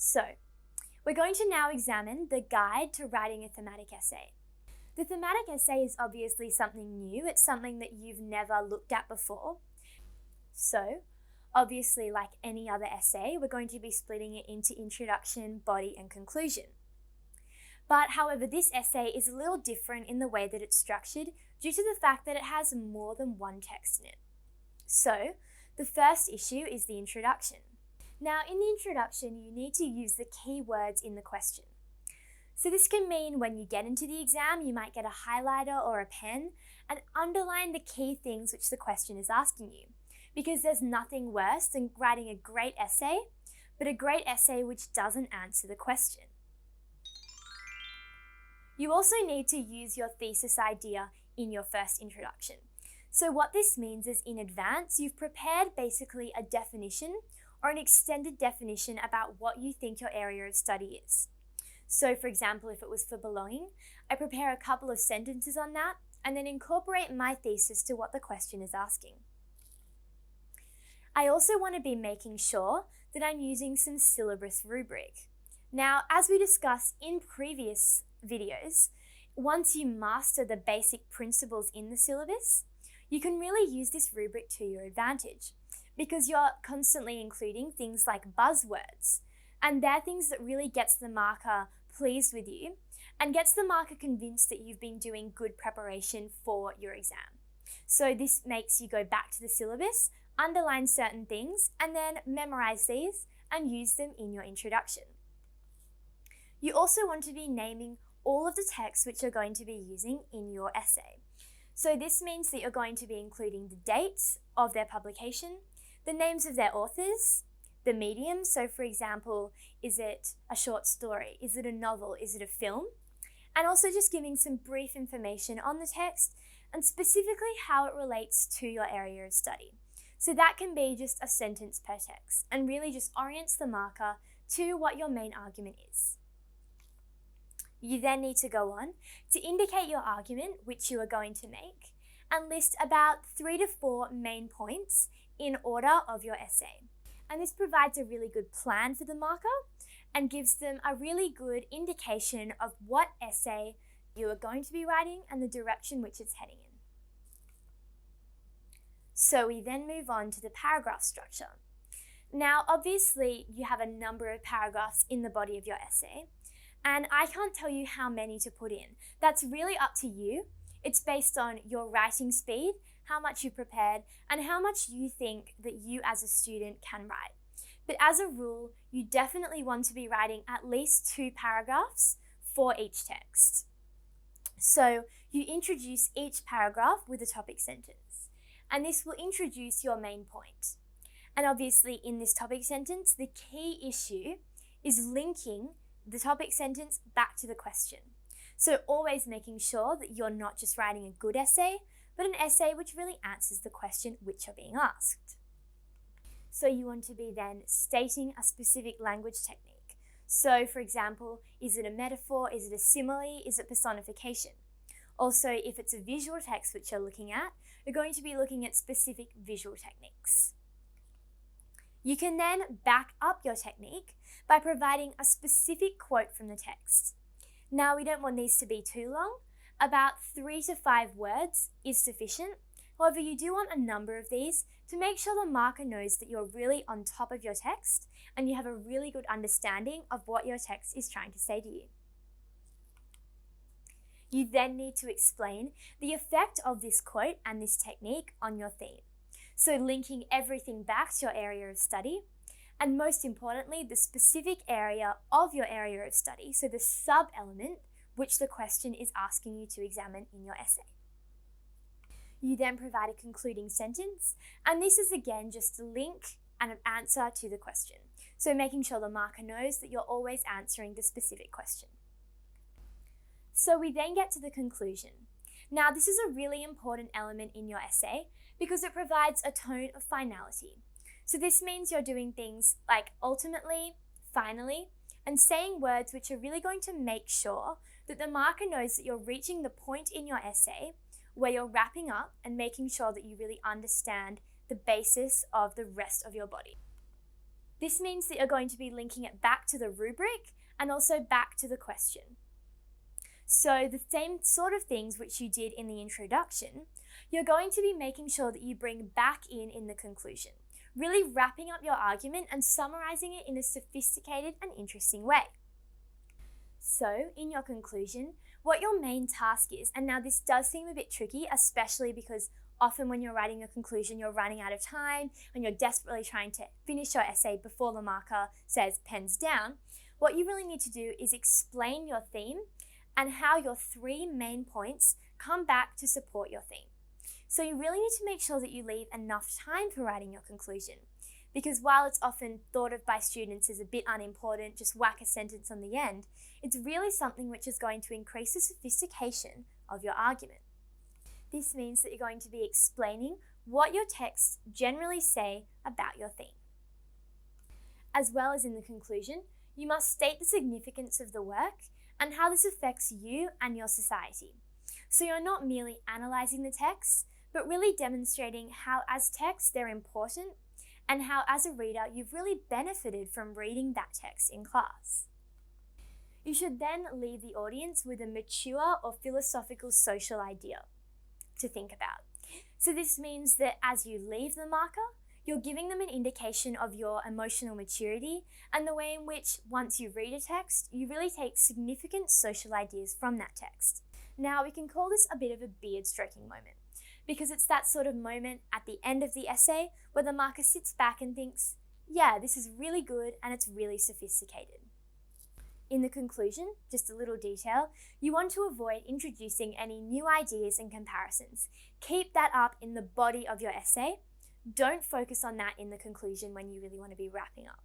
So, we're going to now examine the guide to writing a thematic essay. The thematic essay is obviously something new. It's something that you've never looked at before. So, obviously, like any other essay, we're going to be splitting it into introduction, body, and conclusion. But however, this essay is a little different in the way that it's structured due to the fact that it has more than one text in it. So, the first issue is the introduction. Now, in the introduction, you need to use the key words in the question. So this can mean when you get into the exam, you might get a highlighter or a pen and underline the key things which the question is asking you. Because there's nothing worse than writing a great essay, but a great essay which doesn't answer the question. You also need to use your thesis idea in your first introduction. So what this means is in advance, you've prepared basically a definition or an extended definition about what you think your area of study is. So for example, if it was for belonging, I prepare a couple of sentences on that and then incorporate my thesis to what the question is asking. I also want to be making sure that I'm using some syllabus rubric. Now, as we discussed in previous videos, once you master the basic principles in the syllabus, you can really use this rubric to your advantage because you're constantly including things like buzzwords, and they're things that really gets the marker pleased with you and gets the marker convinced that you've been doing good preparation for your exam. So this makes you go back to the syllabus, underline certain things, and then memorize these and use them in your introduction. You also want to be naming all of the texts which you're going to be using in your essay. So this means that you're going to be including the dates of their publication, the names of their authors, the medium. So for example, is it a short story? Is it a novel? Is it a film? And also just giving some brief information on the text and specifically how it relates to your area of study. So that can be just a sentence per text and really just orients the marker to what your main argument is. You then need to go on to indicate your argument, which you are going to make, and list about 3 to 4 main points in order of your essay. And this provides a really good plan for the marker and gives them a really good indication of what essay you are going to be writing and the direction which it's heading in. So we then move on to the paragraph structure. Now, obviously, you have a number of paragraphs in the body of your essay, and I can't tell you how many to put in. That's really up to you. It's based on your writing speed, how much you prepared, and how much you think that you as a student can write. But as a rule, you definitely want to be writing at least 2 paragraphs for each text. So you introduce each paragraph with a topic sentence, and this will introduce your main point. And obviously in this topic sentence, the key issue is linking the topic sentence back to the question. So always making sure that you're not just writing a good essay, but an essay which really answers the question which you're being asked. So you want to be then stating a specific language technique. So for example, is it a metaphor? Is it a simile? Is it personification? Also, if it's a visual text which you're looking at, you're going to be looking at specific visual techniques. You can then back up your technique by providing a specific quote from the text. Now, we don't want these to be too long. About 3 to 5 words is sufficient. However, you do want a number of these to make sure the marker knows that you're really on top of your text and you have a really good understanding of what your text is trying to say to you. You then need to explain the effect of this quote and this technique on your theme. So linking everything back to your area of study, and most importantly, the specific area of your area of study, so the sub-element which the question is asking you to examine in your essay. You then provide a concluding sentence, and this is again just a link and an answer to the question. So making sure the marker knows that you're always answering the specific question. So we then get to the conclusion. Now, this is a really important element in your essay because it provides a tone of finality. So this means you're doing things like ultimately, finally, and saying words which are really going to make sure that the marker knows that you're reaching the point in your essay where you're wrapping up and making sure that you really understand the basis of the rest of your body. This means that you're going to be linking it back to the rubric and also back to the question. So the same sort of things which you did in the introduction, you're going to be making sure that you bring back in the conclusion, really wrapping up your argument and summarizing it in a sophisticated and interesting way. So in your conclusion, what your main task is, and now this does seem a bit tricky, especially because often when you're writing your conclusion, you're running out of time and you're desperately trying to finish your essay before the marker says pens down. What you really need to do is explain your theme and how your 3 main points come back to support your theme. So you really need to make sure that you leave enough time for writing your conclusion, because while it's often thought of by students as a bit unimportant, just whack a sentence on the end, it's really something which is going to increase the sophistication of your argument. This means that you're going to be explaining what your texts generally say about your theme. As well as in the conclusion, you must state the significance of the work and how this affects you and your society. So you're not merely analysing the text, but really demonstrating how as text they're important and how as a reader you've really benefited from reading that text in class. You should then leave the audience with a mature or philosophical social idea to think about. So this means that as you leave the marker, you're giving them an indication of your emotional maturity and the way in which, once you read a text, you really take significant social ideas from that text. Now, we can call this a bit of a beard stroking moment, because it's that sort of moment at the end of the essay where the marker sits back and thinks, yeah, this is really good and it's really sophisticated. In the conclusion, just a little detail, you want to avoid introducing any new ideas and comparisons. Keep that up in the body of your essay. Don't focus on that in the conclusion when you really want to be wrapping up.